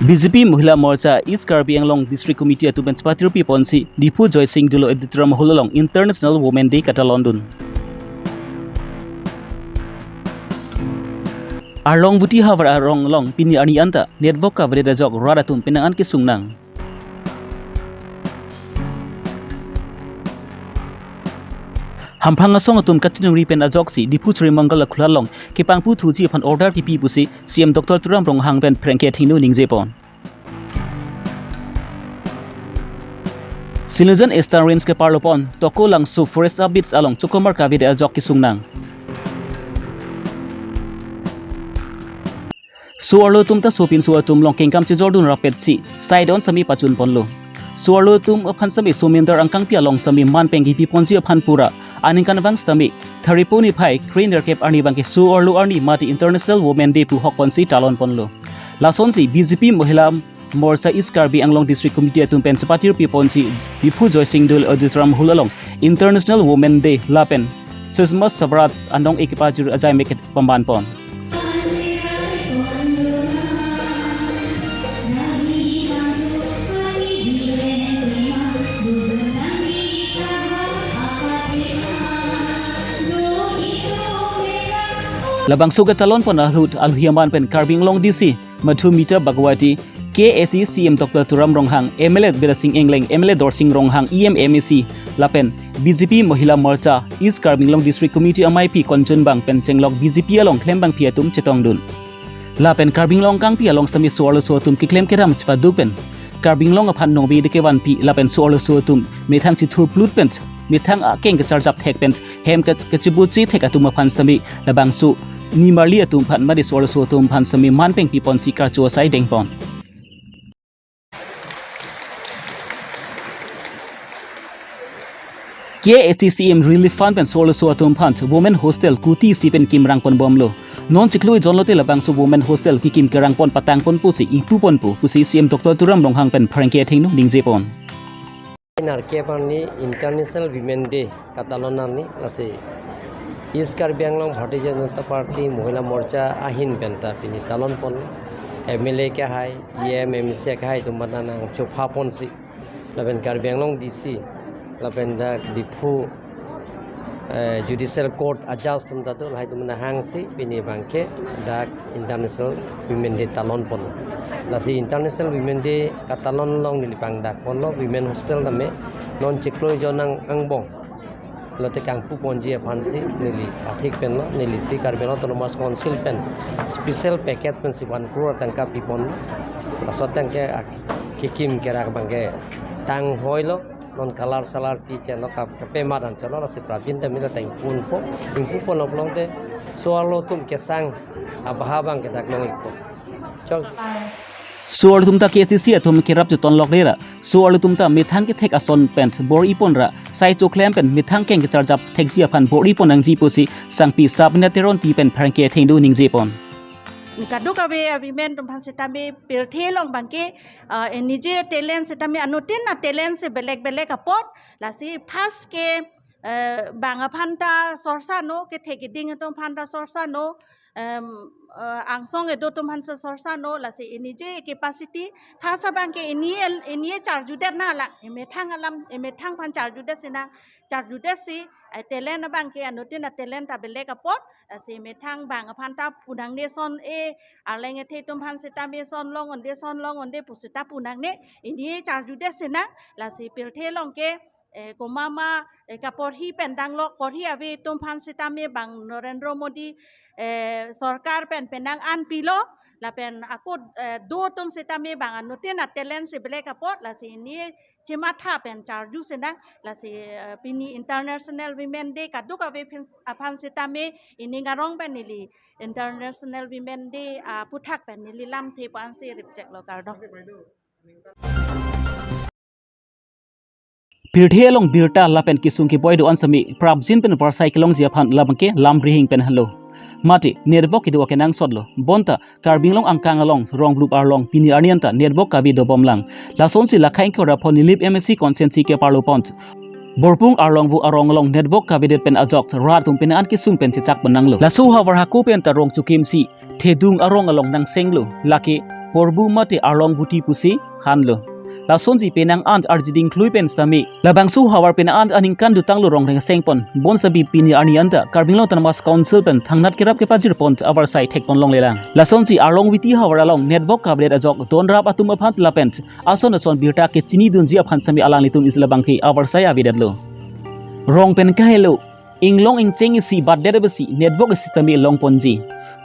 बीजेपी महिला मोर्चा ईस्ट Karbi Anglong district committee अतुबन पार्टी पिपॉन्सी DIphu Shree Mangal एडिटरम हुललों इंटरनेशनल वुमेन डे कटा लंदन आरलों बुटी हावर आरलों लों पिनी आनी अंता नेटवर्क का बरे दजok rada tum pinangan ke sungnang Hamphan Asong atum kachoningri pen ajoksi DIphu Shree Mangal khulalong ke kangpu thuji upon order PP pusi CM Dr. Turam Ronghang pen prank thingnu ningjepon Sinujan Estarins ke parlopon toko langsu forest updates along chokomar kabide ajok ki sungnang Suarlo tum ta sopin suatum long kengkam ci jordun rapet si side on sami pachun ponlo Suarlo tum aphan sami sumindar angkang pia long sami man pengi pi ponji aphan pura aninkan bang sami thariponi phai crane cap arni bang ke Suarlo arni mati international women day pu hokon si talon ponlo lason si BJP mahila Morcha East Karbi Anglong District Committee atum pen sepatir pi ponsi DIphu Shree Mangal aditram hulalong International Women Day lapen Christmas sabrats andong ekipajur ajai meket pamban pon Labang sugat talon pon ahlut alhiaman pen Karbi Anglong DC Madhu Mita Bagwati KSC CM Dr. Turam Ronghang MLA Berasing Engleng MLA Dorsing Ronghang EMMAC Lapen BJP Mahila Morcha East Karbi Anglong District Committee MIP Konchun Bang Pen Chenglok BJP along Klembang Piatum Chetongdun Lapen Karbi Anglong Kang Pi along Sami Suarlo Suatum ki klem keram chpa dupen Karbi Anglong aphan nongbi de kewan pi Lapen Suarlo Suatum methang si thur plut pen methang a keng ke charjap thek pen hem ke chibuchi thek atum aphan sami labang su ni marli atum phan madi Suarlo Suatum phan sami manpeng pi pon si kar chu sai dengpon KSCM Relief Fund pen Suarlo Suatum Fund Women Hostel Kuti si pen kim rangpon bomlo non chikloi jonlote labang su Women Hostel ki kim kerangpon patangpon pusi ipu pon pu pusi CM Dr. Turam Ronghang pen pranke thingnu ningjepon Narkepan ni International Women Day Catalonia ni lase East Karbi Anglong Bharatiya Janata Party Mahila Morcha ahin benta pini talon pon MLA ke hai EMMC ke hai tumana nang chopha pon si laben Karbi Anglong DC laben da DIphu Judicial Court adjust tum da hai tumana hang si pini bangke da International Women Day talon pon lase International Women Day Catalon long nilipang da pon lo Women Hostel name non chikloi jonang angbong lote kangpu ponji aphansi nili athik pen lo nili si Karbi autonomous council pen special packet pen si 1 crore tangka pipon lasot tangke kikim kera bangke tang hoilo non kalar salar pi chelo kap kape madan chelo la si prabin te mita tang pun po ingpu po long te Suarlo tum ke sang abhabang ke dak nong ikpo chok Suarlo tumta KCC atum kirap juton lok dera Suarlo tumta mithang ke thek ason pent bor ipon ra sai choklem pen mithang keng ke charjap thek ji aphan bor ipon ang ji pusi sangpi sabna teron pi pen pranke thengdu ningjepon Kaduk awe women tumpan setame pirthe long bangke nije talent setame anutin na talent se belek apot lasi pas ke banga phanta sorsa no ke thekiding tum phanta sorsa no angsong edo tumhan se sorsa no lasi nije capacity phasa bangke ini charjudet na la emethang phan charjudet sina charjudet si talent bangke anutin na talent ta belek apot lasi methang banga phanta punang ne son aleng the tumhan setame son long onde pusita punang ne ini charjudet sina lasi pirthe long ke komama kaporhi pendang lok porhi ave tumhan setame bang Narendra Modi sarkar penang an pilo lapen aku do tum setame bang anutin na talent se belek apot lasi ini cimatha pen charju senang lasi pini International Women Day kaduk ave aphan setame ini ngarong penili International Women Day puthak penili lam the pan se reject lo kardok Pirthe along birta lapen kisung ki boy do ansami prabjin pen varsai kilong ji aphan labangke lam rihing pen halo mati network kidu kenang sodlo bonta Karbi long angkang along rong blue arlong pini arnianta network kabi do bomlang lason si lakhain ko ra phone lip MSC consensi ke parlo pont borpung arlong bu arong long network kabidet pen ajok rat tum pen an kisung pen chak benanglo lasu hawar haku pen ta rong chukim si thedung arong along nang senglo laki porbu mate arlong buti pusi hanlo la sonji penang ant arjiding klui pen sami labang su hawar pen ant aning kan dutang lo rong reng sengpon bon sabi pini arni anta karbinglo tanmas council pen thangnat kirap ke pajir pont avar sai thekpon long lelang la sonji arlong witi hawar along network kablet ajok don rap atum aphat lapent ason ason birta ke chini dunji aphan sami alang litum isla bangki avar sai avidetlo rong pen kahelo inglong ing chengi si badde besi network system long ponji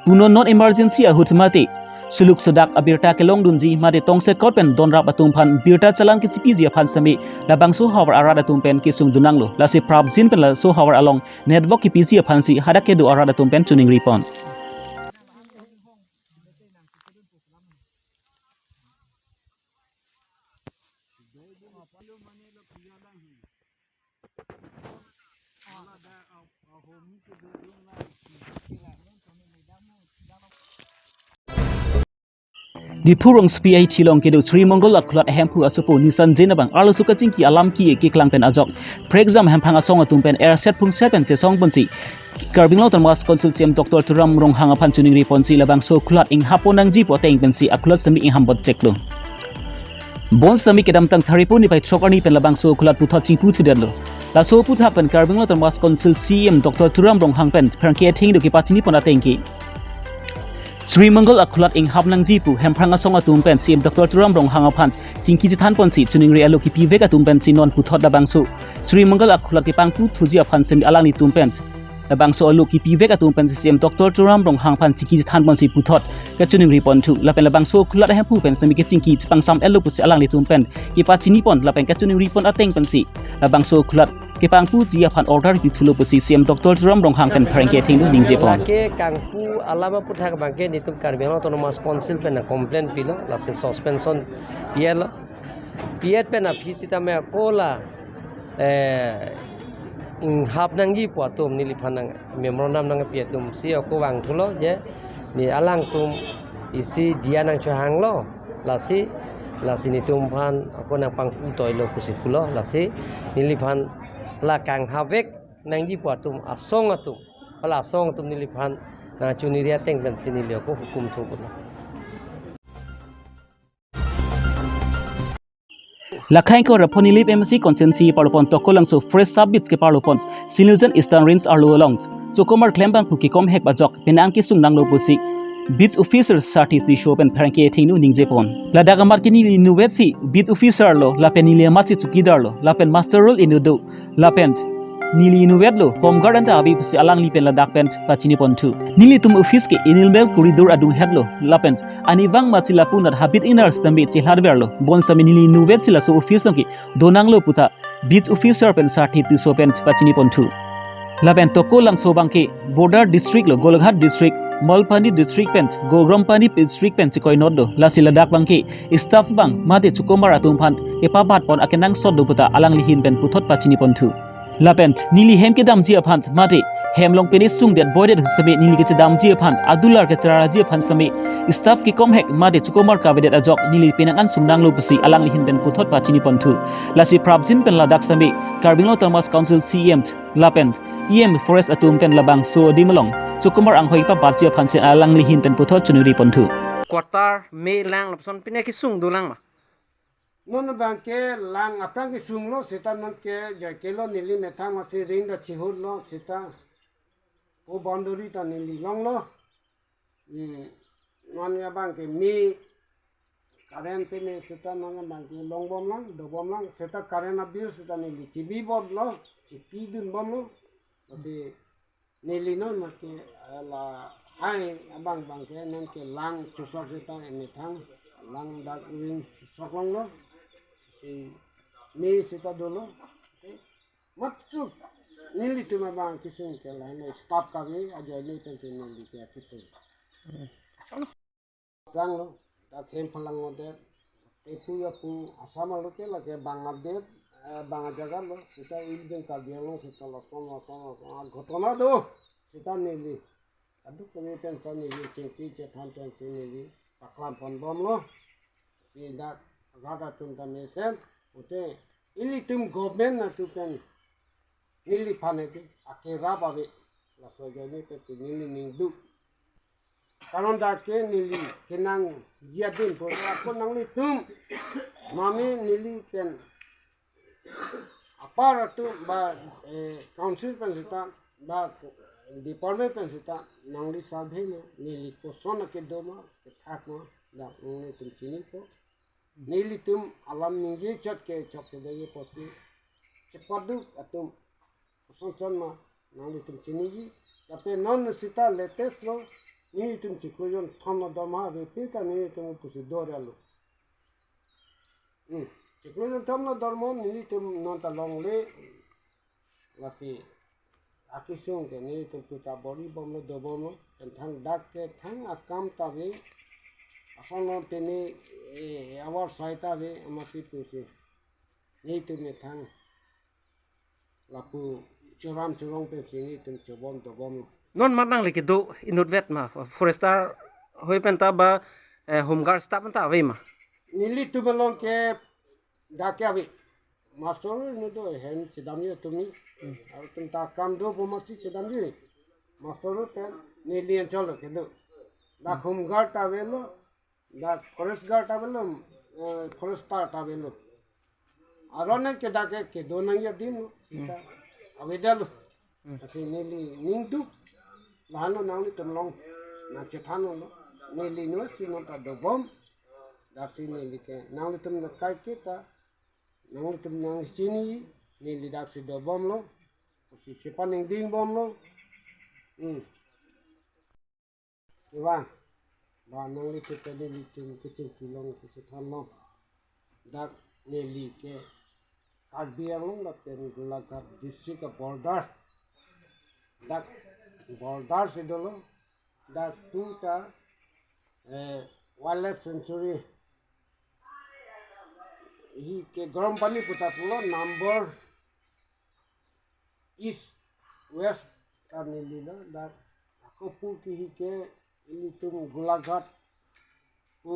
puno non emergency ahutmate suluk sudak abirta kelong dunji made tongse korpen donra batum phan birta chalan ke chipi jia phan sami labang so hawar arada tumpen kisung dunanglo lasi prab jin pen la so hawar along network ki pc phan si hadake do arada tumpen tuning ripon DIphu Shree Chilong kedo Shree Mangal akhulat Hamphan Asong nisan jenabang arlo sukacing ki alam ki klang pen ajok prexam Hamphan Asong atumpen airset phung sepen chesong ponsi karbinglo tanmas consul CM Dr. Turam rong hanga phan tuning ri ponsi labang so khulat ing haponang ji poteng pensi akhulat sami ing hambot cheklo bons tami kedam tang tharipu ni pai chokarni pen labang so khulat puthot chingpu thuderlo la so puthak pen karbinglo tanmas consul CM Dr. Turam rong hang pen phangke thing do ki pachini pona tengki Shree Mangal akhulat ing hapnang jipu Hamphan Asong atumpen CM Dr. Turam rong hangaphan chingki jithan ponsi tuning re aloki pivek atumpen si non puthot da bangso Shree Mangal akhulat ki pangpu thuji aphan semi alangni tumpen da bangso aloki pivek atumpen CM Dr. Turam rong hangphan chingki jithan ponsi puthot ka tuning re pon thu lapen la bangso khulat Hamphu pen semi ke chingki chipangsam elo pusi alangni tumpen ki pachini pon lapen ka tuning re pon ateng pensi la bangso khulat ke pangpu jia phan order ki thulo pusi CM Dr. Turam rong hang pen phrengke thing ding je pon ke kangpu alama puthak bangke nitum karbinglo autonomous council pe na complaint pilo lase suspension pielo piet pe na fisita me kola hap nangi puatum nili phanang memorandum nang pietum si ko wang thulo je ni alang tum isi dia nang chhang lo lasi nitum phan ko nang pangpu toilo kusi phulo lasi nili phan la kang havek nangi puatum asong atum pala asong tum nili phan na chuniria teng ben sini leo ko hukum thobula Lakhai ko raponi lip MC consensi parlopon tokolang so fresh subbits ke parlopon Sinuzen Eastern Range arlo along chokomar klembang puki kom hek bajok penang ki sung nanglo pusi beach officer sati ti show pen pranke thinu ningjepon ladaga markini nuwetsi beach officer lo lapen ile machi chukidar lo lapen master role inudo lapen nili inuwetlo home guard anta abi pusi alang lipen ladak pen pachini pontu nili tum office ke inilmel corridor adung headlo lapen anivang machila punat habit inners tambi chilharberlo bon sami nili inuwet sila so office ki donanglo puta beach officer pen sati ti so pen pachini pontu lapen tokolang so bangke border district lo golaghat district Malpani district pen Gogrampani district pen chikoi noddo lasi ladak bangke staff bang mate chukomar atumphan epabat pon akenang soddo puta alang lihin pen puthot pachini pontu lapent nili hem ke dam ji aphan mate hemlong penis sung det boyded sabe nili ke dam ji aphan adular ke trara ji aphan same staff ki kom hek mate chukomar ka vedet ajok nili penang an sungnang lo pusi alang lihin pen puthot pachini pontu lasi prabjin pen ladak same karbinglo Thomas Council CM lapent EM forest atum pen labang so dimlong chukomar anghoi pa batji aphan se alang lihin pen puthot chunuri pontu quarter me lang lapson pine ki sung dulang ma non banke lang aprang ki sung lo sita non ke ja kelo nili methang ma si ring da chihur lo sita o boundary ta nili long lo non ya banke mi karen pe ne sita non banke long bom lang do bom lang sita karen abir sita nili chibi bom lo chipi dun bom lo si nili non ma ke la ai abang banke non ke lang chusok sita methang lang da ring soklong lo si mi sita dulu maksud nili tu memang kisung ke lain start kami aja ini pensi nili ke kisung terang lo tak Hamphan lang order itu ya pu asam lo ke lagi Bangladesh Bangladesh lo kita ilmu kabian lo kita langsung gotona do kita nili aduh kami pensi nili singki cetan pensi nili paklan pon bom lo tidak rada tunta mesen ute ili tum government na tu pen nili paneti akira babe la sojani pe nili ningdu karon dake nili kenang jiadin po ako nang litum mami nili pen apara tu ba council pensita ba department pensita nang li sabhe no nili ko sona ke doma ke thak no da ngi tum chini po nili tum alam ninge chat ke chap ke de posi cepadu atum son ma nang li tum chini ji tapi non sita latest lo ni tum chikujon thona doma ve pinta ni tum pusi doralo chikujon thona dormo ni tum non ta long le lasi akisung ke ni tum puta bori bomno dobono thang dak ke thang akam ta ve asono teni awar saita ve amasi pusi ni tum ne thang lapu churam churong pe sini tum chobom dobom non matang le ke do inut vet ma forestar hoi penta ba home guard staff penta ave ma nili tumelong ke dakyavi master no do hen chidamni tumi ar tum ta kam do bomasti chidamni master pen nili enchol ke do da home guard ta velo da forest guard ta velo forestar ta velo arone ke dake ke do nang ya din sita avedalo asi nili ningdu lano nangli tumlong na chethano no nili no sino ta do bom daksi nili ke nangli tum na kai kita nangli tum nang sini nili daksi do bom lo si sepaning ding bom lo Iwa ba nangli ke nili tum kucing kilong kucethano dak nili ke Karbiang la pen Gulagat district border dak border se dolo dak tuta wildlife sanctuary hi ke garam pani puta pulo number east west kanilila dak ako pu ki hi ke ini tum Gulagat pu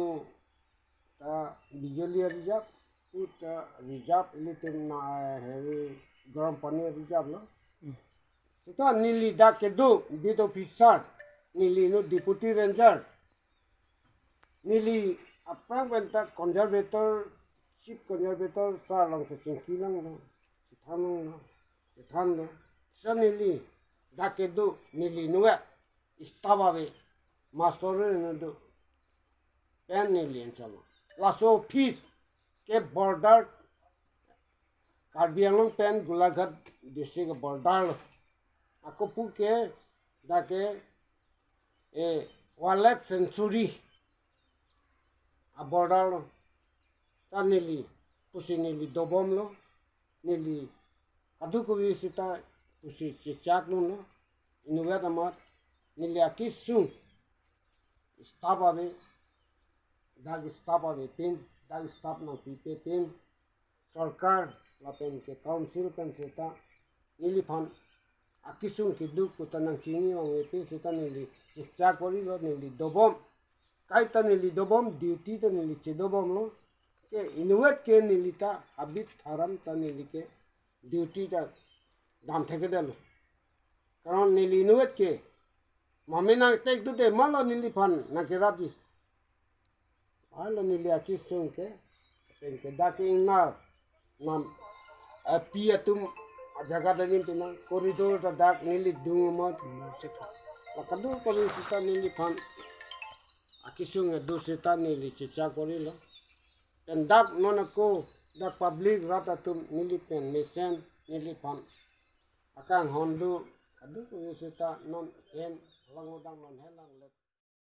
ta bijolia rijak puta rijab ini tim na heavy garam pani rijab lo sita nili da kedu bido pisar nili no deputy ranger nili aprang benta conservator chief conservator sa long ke chingkilang no sithan no sa nili da kedu nili nuwa istabave master no do pen nili enchalo laso peace के border Karbiang pen Gulagat district border ako pu ke dake wildlife sanctuary a border tanili pusi nili dobom lo nili kadu ko visita pusi chichak no inugat amat nili akisu stapave dag stapave pin dag stap na pipe pin sarkar la pen ke council pen seta nili phan akisung kidu kutanang kini wang epe seta nili chicha kori lo nili dobom kaita nili dobom duty ta nili chedobom lo ke inuet ke nili ta habit tharam ta nili ke duty ta dam theke delo karon nili inuet ke mamena tek du de malo nili phan na ke rabi alo nili akisung ke pen ke dake na nam apia tum jaga danin pina koridor ta dak nili dumot lakadu ko sita nili phan akisung do sita nili chicha korilo pen dak nona ko dak public rata tum nili pen mesen nili phan akang hondu kadu ko sita non en langodang non helang let